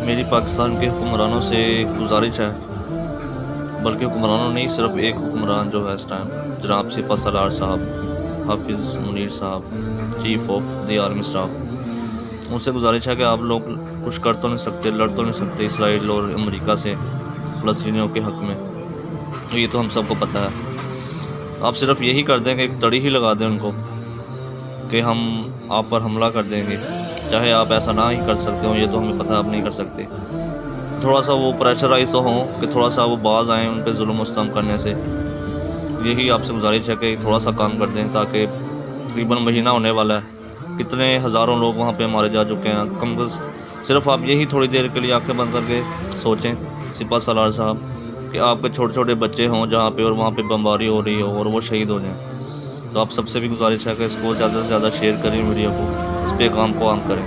میری پاکستان کے حکمرانوں سے گزارش ہے، بلکہ حکمرانوں نہیں، صرف ایک حکمران جو ہے اس ٹائم جناب سپہ سالار صاحب حافظ منیر صاحب، chief of the army staff, ان سے گزارش ہے کہ آپ لوگ کچھ کر تو نہیں سکتے، لڑ تو نہیں سکتے اسرائیل اور امریکہ سے فلسطینیوں کے حق میں، یہ تو ہم سب کو پتہ ہے۔ آپ صرف یہی کر دیں کہ ایک تڑی ہی لگا دیں ان کو کہ ہم آپ پر حملہ کر دیں گے، چاہے آپ ایسا نہ ہی کر سکتے ہوں، یہ تو ہمیں پتہ ہے آپ نہیں کر سکتے۔ تھوڑا سا وہ پریشرائز تو ہوں کہ تھوڑا سا وہ باز آئیں ان پہ ظلم و ستم کرنے سے، یہی آپ سے گزارش ہے کہ تھوڑا سا کام کر دیں، تاکہ تقریباً مہینہ ہونے والا ہے، کتنے ہزاروں لوگ وہاں پہ مارے جا چکے ہیں۔ کم از صرف آپ یہی تھوڑی دیر کے لیے آنکھیں بند کر کے سوچیں سپہ سالار صاحب کہ آپ کے چھوٹے چھوٹے بچے ہوں جہاں پہ، اور وہاں پہ بمباری ہو رہی ہو اور وہ شہید ہو جائیں۔ تو آپ سب سے بھی گزارش ہے کہ اس کو زیادہ سے زیادہ شیئر کریں، ویڈیو کو، اس پہ کام کو عام کریں۔